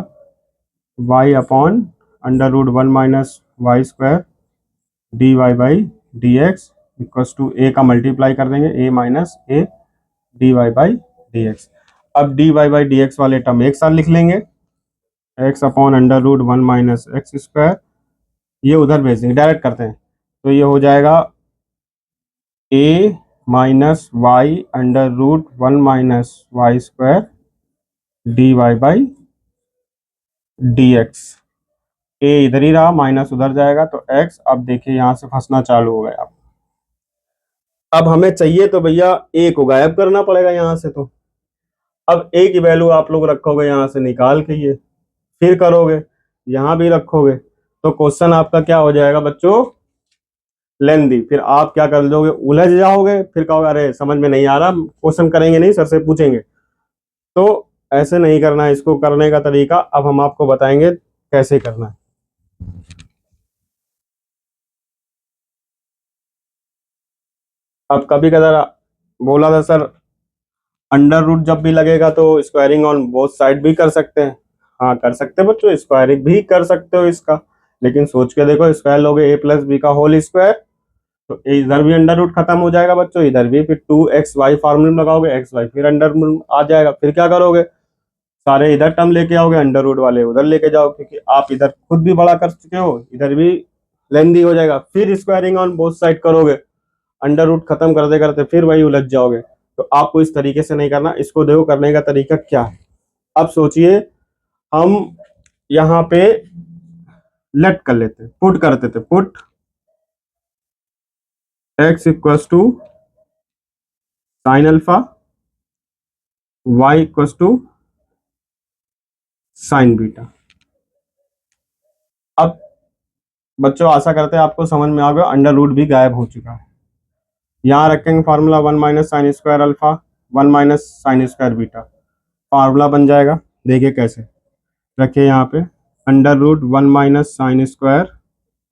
y upon under root 1 minus y square dy/dx। Equals to a का मल्टीप्लाई कर देंगे, a minus a d Y by D x. अब D Y by D x वाले टर्म एक साथ लिख लेंगे, x upon under root one minus x square, ये उधर भेज देंगे, डायरेक्ट करते हैं, तो ये हो जाएगा a minus y under root one minus y square d Y by D x. A इधर ही रहा, माइनस उधर जाएगा तो एक्स। अब देखिए यहाँ से फंसना चालू हो गया। अब हमें चाहिए तो भैया ए को गायब करना पड़ेगा यहाँ से। तो अब ए की वैल्यू आप लोग रखोगे यहाँ से निकाल के, ये फिर करोगे यहाँ भी रखोगे, तो क्वेश्चन आपका क्या हो जाएगा बच्चों, लेंदी। फिर आप क्या कर लोगे, उलझ जाओगे, फिर कहोगे अरे समझ में नहीं आ रहा, क्वेश्चन करेंगे नहीं, सर से पूछेंगे। तो ऐसे नहीं करना है, इसको करने का तरीका अब हम आपको बताएंगे कैसे करना है। अब कभी कदार बोला था सर अंडर रूट जब भी लगेगा तो स्क्वायरिंग ऑन बोथ साइड भी कर सकते हैं। हाँ कर सकते हैं बच्चों, स्क्वायरिंग भी कर सकते हो इसका, लेकिन सोच के देखो, स्क्वायर लोगे ए प्लस बी का होल स्क्वायर, तो इधर भी अंडर रूट खत्म हो जाएगा बच्चों, इधर भी। फिर टू एक्स वाई फॉर्मूले में लगाओगे, एक्स वाई फिर अंडर आ जाएगा। फिर क्या करोगे, सारे इधर टर्म लेके आओगे, अंडर रूट वाले उधर लेके जाओ, क्योंकि आप इधर खुद भी बड़ा कर चुके हो, इधर भी लेंदी हो जाएगा। फिर स्क्वायरिंग ऑन बोथ साइड करोगे, अंडर रूट खत्म करते करते फिर वही उलझ जाओगे। तो आपको इस तरीके से नहीं करना, इसको देखो करने का तरीका क्या है। अब सोचिए हम यहाँ पे लेट कर लेते, पुट करते थे, put x equals to sine alpha, y equals to sine beta. अब बच्चों आशा करते हैं आपको समझ में आ गया, अंडर रूट भी गायब हो चुका है। यहाँ रखेंगे formula one minus sine square alpha, one minus sine square beta, formula बन जाएगा। देखिए कैसे रखिए, यहाँ पे under root one minus sine square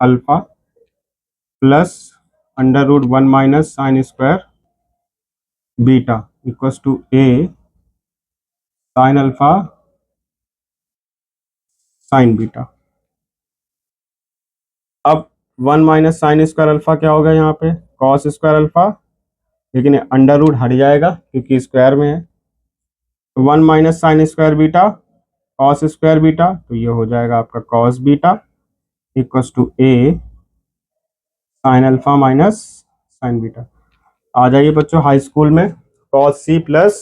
alpha plus under root one minus sine square beta equals to a sine alpha sine beta. अब one minus sine square alpha क्या होगा, यहाँ पे कॉस स्क्वायर अल्फा, लेकिन अंडर रूट हट जाएगा क्योंकि square में है। तो one minus sine square beta cos square beta, तो ये हो जाएगा आपका cos beta equals to a sine alpha minus sine beta. आ जाइए बच्चों हाई स्कूल में, cos c plus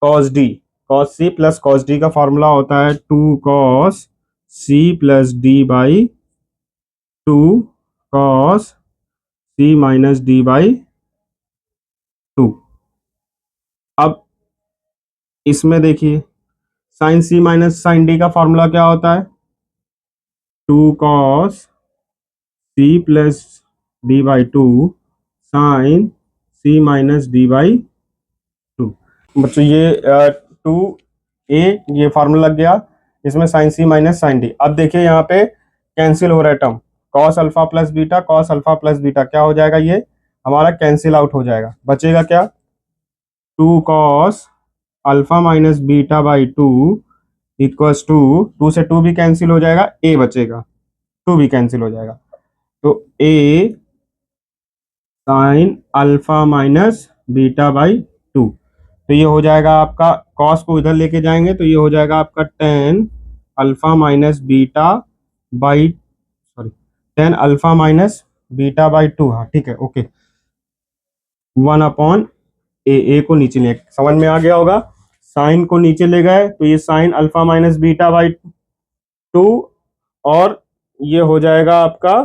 cos d, cos c plus cos d का फॉर्मूला होता है two cos c plus d by two cos c minus d by two. अब इसमें देखिए sine c minus sine d का formula क्या होता है, two cos c plus d by two sine c minus d by two. बच्चों ये two a ये फार्मूला लग गया, इसमें sine c minus sine d. अब देखिए यहाँ पे कैंसिल हो रहा है term, cos alpha plus beta, cos alpha plus beta क्या हो जाएगा, ये हमारा कैंसिल आउट हो जाएगा। बचेगा क्या, two cos alpha minus beta by two equals to, two से टू भी कैंसिल हो जाएगा, ए बचेगा, टू भी कैंसिल हो जाएगा, तो a sine alpha minus beta by two. तो ये हो जाएगा आपका, कॉस को इधर लेके जाएंगे तो ये हो जाएगा आपका ten alpha minus beta by, sorry ten alpha minus beta by to. हाँ ठीक है, ओके, वन अपॉन ए को नीचे ले, समझ में आ गया होगा। साइन को नीचे ले गए तो ये sign alpha minus beta by to, और ये हो जाएगा आपका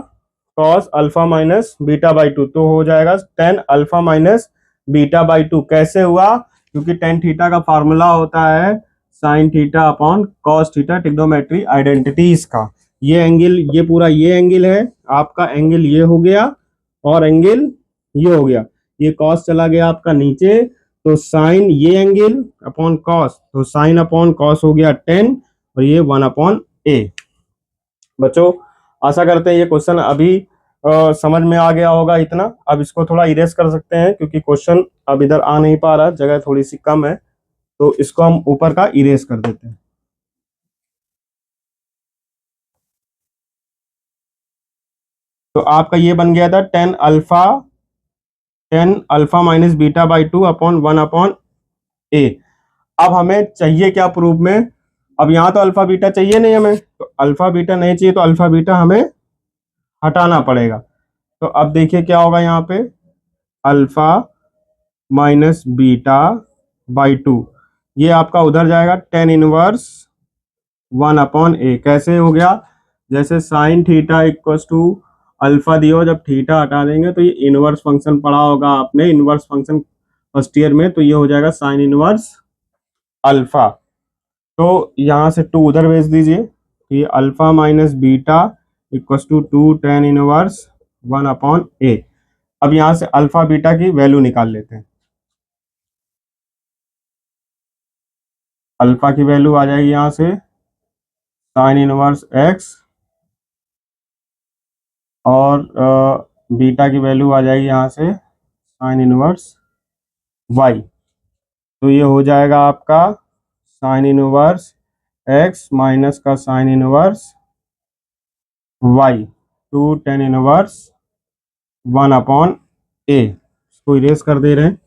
cos alpha minus beta by two, तो हो जाएगा ten alpha minus beta by to. कैसे हुआ, क्योंकि टेन थीटा का फार्मूला होता है sine theta upon cos theta, trigonometry identities का। ये एंगल, ये पूरा ये एंगल है आपका, एंगल ये हो गया और एंगल ये हो गया, ये कॉस चला गया आपका नीचे, तो साइन ये एंगल अपॉन कॉस, तो साइन अपॉन कॉस हो गया टेन, और ये वन अपॉन ए। बच्चों आशा करते हैं ये क्वेश्चन अभी समझ में आ गया होगा इतना। अब इसको थोड़ा इरेज कर सकते हैं क्योंकि क्वेश्चन अब इधर आ नहीं पा रहा, जगह थोड़ी सी कम है, तो इसको हम ऊपर का इरेज कर देते हैं। तो आपका ये बन गया था tan alpha tan alpha minus beta by two upon one upon a. अब हमें चाहिए क्या प्रूफ में, अब यहाँ तो अल्फा बीटा चाहिए नहीं हमें, तो अल्फा बीटा नहीं चाहिए तो अल्फा बीटा हमें हटाना पड़ेगा। तो अब देखिए क्या होगा यहाँ पे, alpha minus beta by two, ये आपका उधर जाएगा tan inverse one upon a. कैसे हो गया, जैसे sine theta equals to alpha दियो, जब थीटा हटा देंगे तो ये इनवर्स फंक्शन पढ़ा होगा आपने, इनवर्स फंक्शन फर्स्ट ईयर में, तो ये हो जाएगा साइन इनवर्स अल्फा। तो यहाँ से टू उधर भेज दीजिए, तो ये alpha minus beta equals to two tan inverse one upon a. अब यहाँ से अल्फा बीटा की वैल्यू निकाल लेते हैं। अल्फा की वैल्यू आ जाएगी यहाँ से साइन इनवर्स एक्स, और बीटा की वैल्यू आ जाएगी यहाँ से साइन इनवर्स वाई। तो ये हो जाएगा आपका साइन इनवर्स एक्स माइनस का sine inverse y two tan inverse one upon a. इसको इरेज कर दे रहे हैं।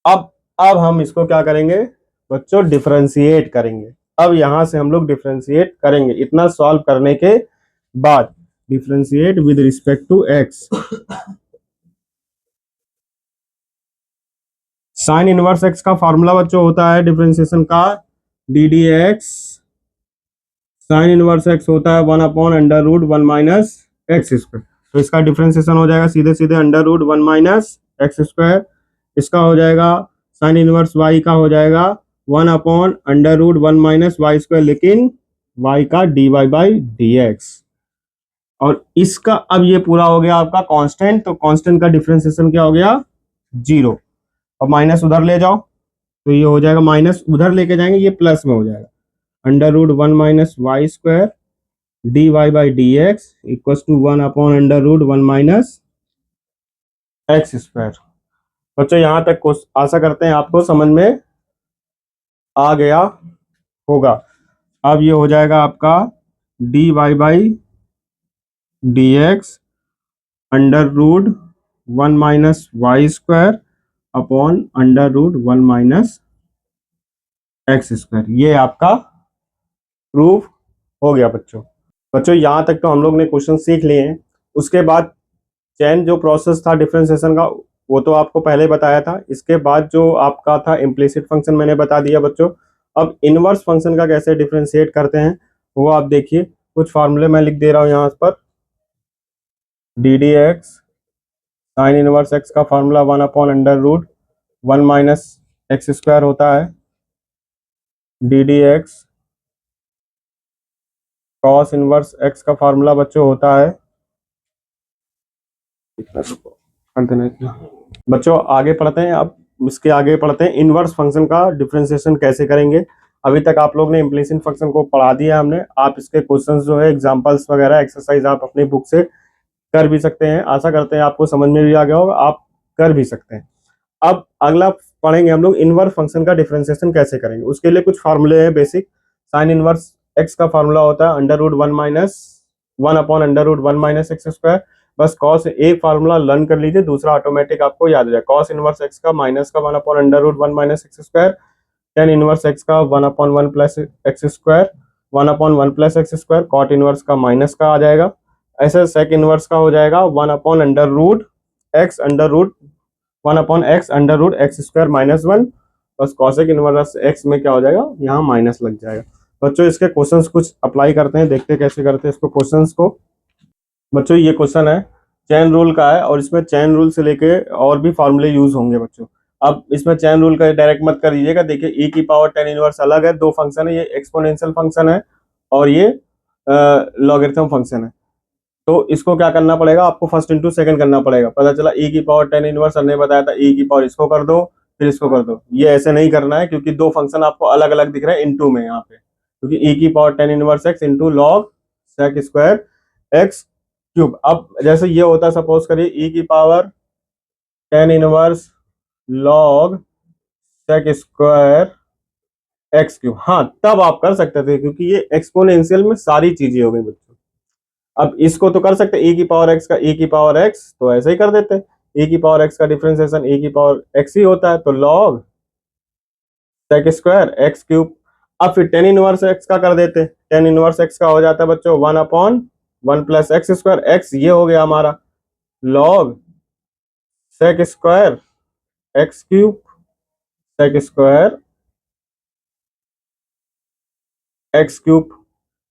अब हम इसको क्या करेंगे बच्चों, डिफरेंशिएट करेंगे। अब यहां से हम लोग डिफरेंशिएट करेंगे, इतना सॉल्व करने के बाद differentiate with respect to x. Sine inverse x का फॉर्मूला बच्चों होता है डिफरेंशिएशन का, d D x sine inverse x होता है one upon under root one minus x square. तो इसका डिफरेंशिएशन हो जाएगा सीधे सीधे under root one minus x square. इसका हो जाएगा साइन इनवर्स वाई का हो जाएगा one upon under root one minus y square, लेकिन वाई का d Y by D x. और इसका अब ये पूरा हो गया आपका कांस्टेंट, तो कांस्टेंट का डिफरेंशिएशन क्या हो गया, जीरो। अब माइनस उधर ले जाओ, तो ये हो जाएगा माइनस उधर लेके जाएंगे, ये प्लस में हो जाएगा under root one minus y square d Y by D x equal to one upon under root one minus x square. बच्चों यहाँ तक आशा करते हैं आपको समझ में आ गया होगा। अब ये हो जाएगा आपका D Y by D x under root one minus y square upon under root one minus x square. ये आपका प्रूफ हो गया बच्चों यहाँ तक तो हम लोग ने क्वेश्चन सीख लिए हैं। उसके बाद चेन जो प्रोसेस था डिफरेंशिएशन का वो तो आपको पहले बताया था। इसके बाद जो आपका था इम्प्लिसिट फंक्शन मैंने बता दिया बच्चों। अब इनवर्स फंक्शन का कैसे डिफरेंशिएट करते हैं वो आप देखिए, कुछ फार्मूले मैं लिख दे रहा हूँ यहाँ पर। D D x sine inverse x का formula one upon under root one minus x square होता है। D D x cos inverse x का फार्मूला बच्चों होता है, बच्चों आगे पढ़ते हैं। अब इसके आगे पढ़ते हैं इनवर्स फंक्शन का डिफरेंशिएशन कैसे करेंगे। अभी तक आप लोग ने इम्प्लिसिट फंक्शन को पढ़ा दिया हमने। आप इसके क्वेश्चंस जो है एग्जांपल्स वगैरह एक्सरसाइज आप अपनी बुक से कर भी सकते हैं। आशा करते हैं आपको समझ में भी आ गया होगा, आप कर भी सकते हैं। अब अगला पढ़ेंगे हम लोग इनवर्स फंक्शन का डिफरेंशिएशन कैसे करेंगे। उसके लिए कुछ फार्मूले हैं बेसिक। साइन इनवर्स एक्स का फार्मूला होता है under root one minus one upon under root one minus x square. बस कॉस एक फार्मूला लर्न कर लीजिए, दूसरा ऑटोमेटिक आपको याद हो जाए। कॉस इनवर्स एक्स का माइनस का one upon under root one minus x square, tan inverse x का one upon one plus x square, one upon one plus x square, cot inverse का माइनस का आ जाएगा। ऐसे सेक इनवर्स का हो जाएगा one upon under root x under root one upon x under root x square minus one. बस cosec inverse x में क्या हो जाएगा, यहाँ माइनस लग जाएगा। बच्चों इसके क्वेश्चंस कुछ अप्लाई करते हैं, देखते हैं कैसे करते हैं इसको क्वेश्चंस को। बच्चों ये क्वेश्चन है चेन रूल का है, और इसमें चेन रूल से लेके और भी फॉर्मूले यूज होंगे बच्चों। अब इसमें चेन रूल का डायरेक्ट मत कर दीजिएगा। देखिए e की पावर टेन इनवर्स अलग है, दो फंक्शन है, ये एक्सपोनेंशियल फंक्शन है और ये लॉगरिथम फंक्शन है। तो इसको क्या करना पड़ेगा आपको, फर्स्ट इंटू सेकंड करना पड़ेगा। पता चला e की पावर टेन इनवर्स हमने बताया था, e की पावर इसको कर दो फिर इसको कर दो। ये ऐसे नहीं करना है क्योंकि दो फंक्शन आपको अलग अलग दिख रहे हैं इंटू में यहाँ पे, क्योंकि e की power tan inverse x into log sec square x cube. अब जैसे ये होता है, सपोज करिए e की power tan inverse log sec square x cube, हाँ तब आप कर सकते थे क्योंकि ये एक्सपोनेंशियल में सारी चीजें हो गई बच्चों। अब इसको तो कर सकते e की पावर एक्स का e की पावर एक्स, तो ऐसे ही कर देते e की पावर x का डिफरेंशिएशन e की पावर x ही होता है, तो log sec square x cube. अब फिर टेन इनवर्स x का कर देते, टेन इनवर्स x का हो जाता है बच्चों 1/1 प्लस एक्स स्क्वायर, x ये हो गया हमारा log sec square x cube sec square x cube.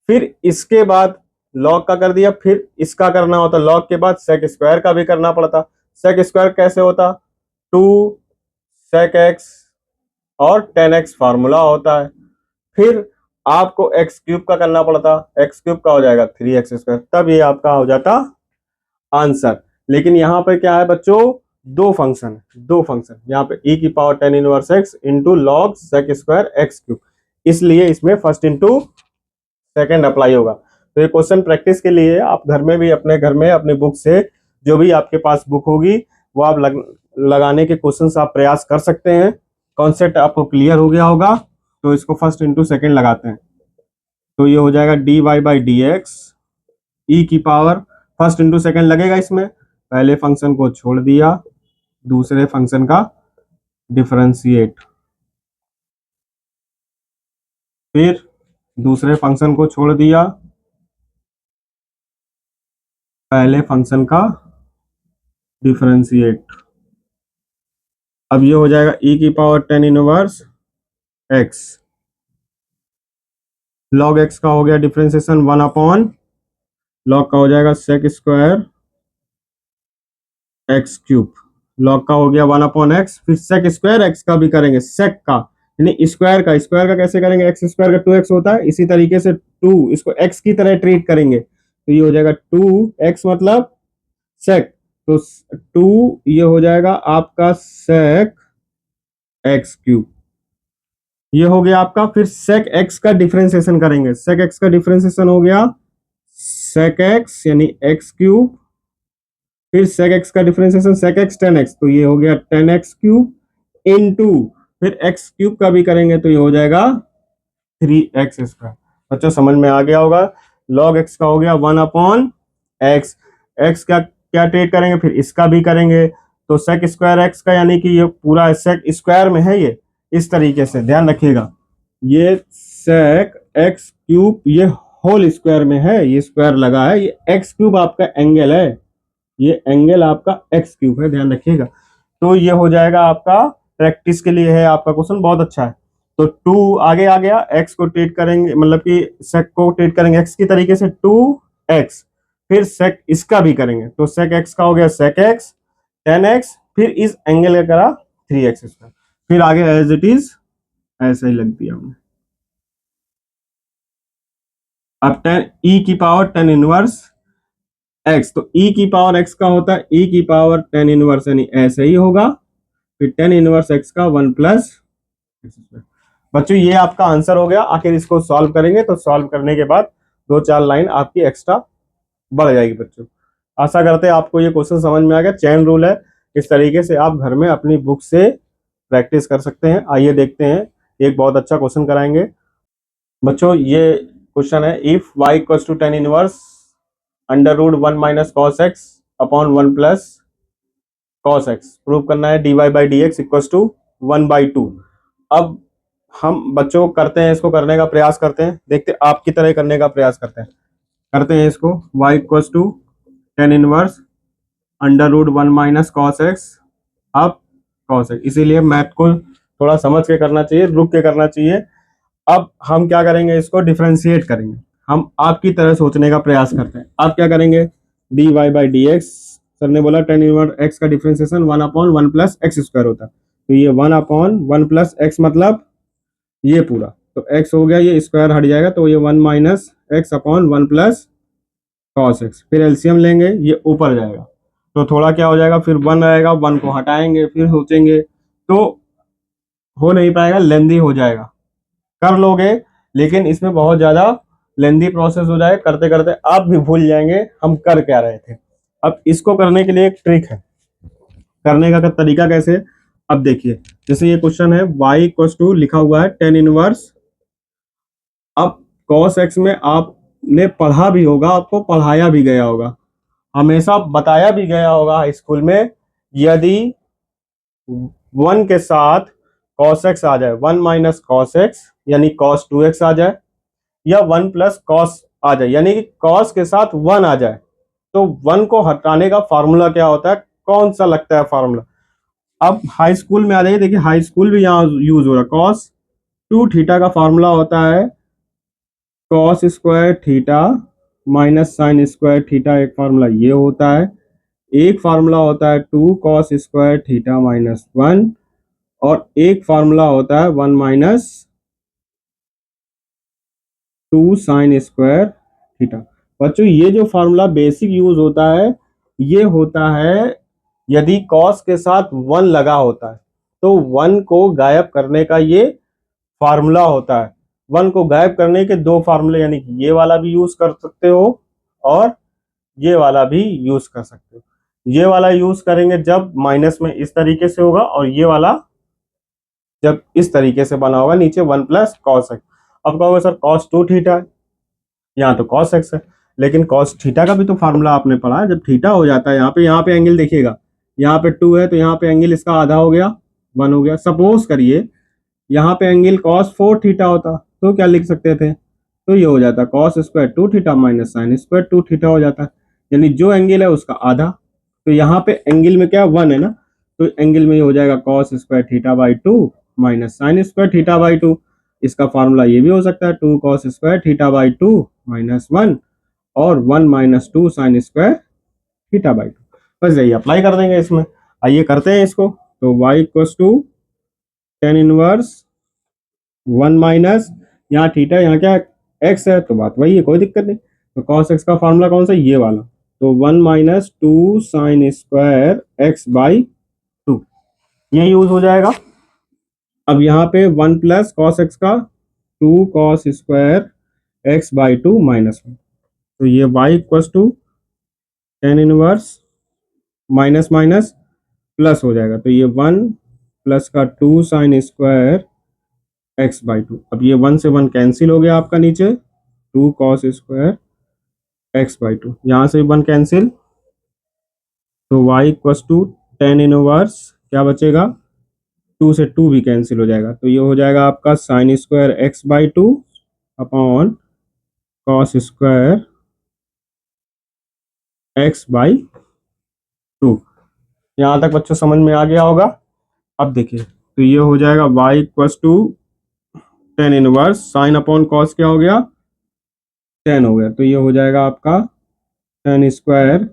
फिर इसके बाद log का कर दिया, फिर इसका करना होता, log के बाद sec स्क्वायर का भी करना पड़ता। sec स्क्वायर कैसे होता, 2 sec x और 10x फार्मूला होता है। फिर आपको x क्यूब का करना पड़ता, x क्यूब का हो जाएगा 3x स्क्वायर, तब ये आपका हो जाता आंसर। लेकिन यहाँ पे क्या है बच्चों, दो फंक्शन यहाँ पे e की power 10 inverse x into log sec square x cube, इसलिए इसमें फर्स्ट इंटू सेकेंड अप्लाई होगा। तो ये क्वेश्चन प्रैक्टिस के लिए आप घर में भी अपने घर में अपनी बुक से, जो भी आपके पास बुक होगी वो आप लगाने के क्वेश्चन आप प्रयास कर सकते हैं। कॉन्सेप्ट आपको क्लियर हो गया होगा, तो इसको फर्स्ट इंटू सेकेंड लगाते हैं। तो ये हो जाएगा dy बाई डी एक्स ई की पावर, फर्स्ट इंटू सेकेंड लगेगा इसमें, पहले फंक्शन को छोड़ दिया, दूसरे फंक्शन का डिफरेंशिएट, फिर दूसरे फंक्शन को छोड़ दिया, पहले फंक्शन का डिफरेंशिएट। अब ये हो जाएगा e की power 10 inverse x, log x का हो गया डिफरेंशिएशन 1/, log का हो जाएगा sec square x cube, log का हो गया 1/x, फिर sec स्क्वायर x का भी करेंगे, sec का यानी स्क्वायर का कैसे करेंगे, x स्क्वायर का 2x होता है, इसी तरीके से 2 इसको x की तरह ट्रीट करेंगे, तो ये हो जाएगा 2x मतलब sec, तो 2 ये हो जाएगा आपका sec x क्यूब, ये हो गया आपका। फिर sec x का डिफरेंशिएशन करेंगे, sec x का डिफरेंशिएशन हो गया sec x यानी x क्यूब, फिर sec x का डिफरेंशिएशन sec x 10x, तो ये हो गया 10x क्यूब इनटू, फिर x क्यूब का भी करेंगे तो ये हो जाएगा 3x स्क्वायर। बच्चों समझ में आ गया होगा। log x का हो गया 1/x, x का क्या ट्रीट करेंगे, फिर इसका भी करेंगे, तो sec स्क्वायर x का यानी कि ये पूरा sec स्क्वायर में है, ये इस तरीके से ध्यान रखिएगा, ये sec x क्यूब ये होल स्क्वायर में है, ये स्क्वायर लगा है, ये x क्यूब आपका एंगल है, ये एंगल आपका x क्यूब है, ध्यान रखिएगा। तो ये हो जाएगा आपका, प्रैक्टिस के लिए है आपका क्वेश्चन, बहुत अच्छा है। तो 2 आगे आ गया, x को ट्रीट करेंगे मतलब कि sec को ट्रीट करेंगे x की तरीके से 2x, फिर sec इसका भी करेंगे, तो sec x का हो गया sec x 10x, फिर इस एंगल का करा 3x स्क्वायर, फिर आगे एज इट इज ऐसा ही लग दिया हमने। अब 10 e की पावर 10 इनवर्स x, तो e की पावर x का होता है e की पावर 10 इनवर्स यानी ऐसे ही होगा, फिर 10 इनवर्स x का 1 प्लस। बच्चों ये आपका आंसर हो गया। आखिर इसको सॉल्व करेंगे तो सॉल्व करने के बाद 2-4 लाइन आपकी एक्स्ट्रा बढ़ जाएगी। बच्चों आशा करते हैं आपको ये क्वेश्चन समझ में आ गया। चेन रूल है, इस तरीके से आप घर में अपनी बुक से प्रैक्टिस कर सकते हैं। आइए देखते हैं, एक बहुत अच्छा क्वेश्चन कराएंगे। बच्चों ये क्वेश्चन है, if y equals to 10 inverse under root 1 minus cos x upon 1 plus cos x, prove करना है dy by D x equals to 1/2। अब हम बच्चों करते हैं, इसको करने का प्रयास करते हैं, देखते हैं आपकी तरह करने का प्रयास करते हैं इसको। y equals to 10 inverse under root 1 minus cos x अब कॉस एक्स, इसीलिए मैथ को थोड़ा समझ के करना चाहिए, रुक के करना चाहिए। अब हम क्या करेंगे, इसको डिफरेंशिएट करेंगे। हम आपकी तरह सोचने का प्रयास करते हैं। आप क्या करेंगे, dy by D x, sir ने बोला 10 इनवर्स x का डिफरेंशिएशन 1/1 प्लस एक्स स्क्वायर होता है, तो ये 1/1 प्लस एक्स मतलब ये पूरा, तो x हो गया, ये स्क्वायर हट जाएगा, तो ये 1 minus x upon 1 plus cos x, फिर एलसीएम लेंगे, ये ऊपर जाएगा, तो थोड़ा क्या हो जाएगा, फिर 1 रहेगा, 1 को हटाएंगे, फिर सोचेंगे, तो हो नहीं पाएगा, लेंदी हो जाएगा। कर लोगे लेकिन इसमें बहुत ज्यादा लेंदी प्रोसेस हो जाएगा, करते करते आप भी भूल जाएंगे हम कर क्या रहे थे। अब इसको करने के लिए एक ट्रिक है, करने का तरीका कैसे, अब देखिए, जैसे ये क्वेश्चन है y इक्वल टू लिखा हुआ है 10 इनवर्स, अब cos x में आपने पढ़ा भी होगा, आपको पढ़ाया भी गया होगा, हमेशा बताया भी गया होगा हाई स्कूल में यदि 1 के साथ cos x आ जाए, 1 माइनस cos x यानी cos 2x आ जाए, या 1 प्लस cos आ जाए यानी कि cos के साथ 1 आ जाए, तो 1 को हटाने का फॉर्मूला क्या होता है, कौन सा लगता है फॉर्मूला। अब हाई स्कूल में आ जाइए, देखिए हाई स्कूल भी यहाँ यूज हो रहा है। cos 2 थीटा का फॉर्मूला होता है cos square theta minus sine square theta, एक फार्मूला ये होता है। एक फार्मूला होता है 2 cos स्क्वायर थीटा माइनस 1, और एक फार्मूला होता है 1 माइनस 2 साइन स्क्वायर थीटा। बच्चों ये जो फार्मूला बेसिक यूज होता है, ये होता है यदि cos के साथ 1 लगा होता है, तो 1 को गायब करने का ये फार्मूला होता है। 1 को गायब करने के दो फार्मूले, यानी कि ये वाला भी यूज कर सकते हो और ये वाला भी यूज कर सकते हो। ये वाला यूज करेंगे जब माइनस में इस तरीके से होगा, और ये वाला जब इस तरीके से बना होगा नीचे 1 प्लस कॉस एक्स। अब कहोगे सर cos 2 थीटा है, यहाँ तो cos x है, लेकिन cos थीटा का भी तो फार्मूला आपने पढ़ा है। जब थीटा हो जाता है यहाँ पे एंगल देखिएगा, यहाँ पे 2 है तो यहाँ पे एंगल इसका आधा हो गया, 1 हो गया। सपोज करिए यहाँ पे एंगल cos 4 थीटा होता तो क्या लिख सकते थे, तो ये हो जाता cos square 2 theta minus sine square 2 theta हो जाता है, यानी जो एंगल है उसका आधा। तो यहाँ पे एंगल में क्या 1 है ना, तो एंगल में ये हो जाएगा cos square theta by 2 minus sine square theta by 2। इसका फार्मूला ये भी हो सकता है 2 cos square theta by 2 minus 1, और 1 minus 2 sine square theta by 2। बस यही अप्लाई कर देंगे इसमें। आइए करते हैं इसको। तो y equals to tan inverse 1 minus, यहाँ थीटा यहाँ क्या x है, तो बात वही है, कोई दिक्कत नहीं। तो cos x का फार्मूला कौन सा, ये वाला, तो 1 minus 2 sine square x by 2, ये यूज हो जाएगा। अब यहाँ पे 1 प्लस cos x का 2 cos square x by 2 minus 1, तो ये y equals to tan inverse minus minus plus हो जाएगा, तो ये 1 प्लस का 2 साइन स्क्वायर x बाई 2। अब ये 1 से 1 कैंसिल हो गया आपका नीचे, 2 cos स्क्वायर x बाई 2, यहाँ से 1 कैंसिल, तो y equals to tan inverse क्या बचेगा, 2 से 2 भी कैंसिल हो जाएगा, तो ये हो जाएगा आपका sine square x by 2 upon cos square x by 2। यहाँ तक बच्चों समझ में आ गया होगा। अब देखिए तो ये हो जाएगा y equals to tan inverse sine upon cos क्या हो गया 10 हो गया, तो ये हो जाएगा आपका टेन स्क्वायर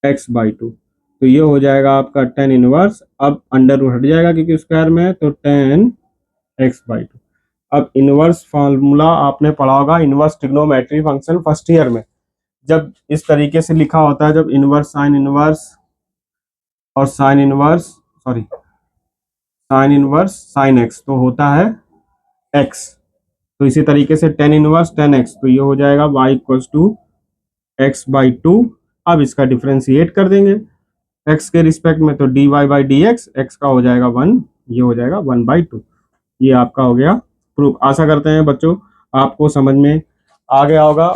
x बाई 2, तो ये हो जाएगा आपका टेन इनवर्स। अब अंडर रूट हट जाएगा क्योंकि स्क्वायर में है, तो टेन x बाई 2। अब इनवर्स फार्मूला आपने पढ़ा होगा, inverse trigonometry function first year में, जब इस तरीके से लिखा होता है, जब इनवर्स साइन इनवर्स और sine inverse sine inverse sine x, तो होता है x। तो इसी तरीके से टेन इनवर्स टेन एक्स, तो ये हो जाएगा y equals to x by 2। अब इसका डिफ्रेंशिएट कर देंगे x के रिस्पेक्ट में, तो dy बाई डी एक्स का हो जाएगा 1, ये हो जाएगा 1 बाई 2। ये आपका हो गया प्रूफ। आशा करते हैं बच्चों आपको समझ में आ गया होगा।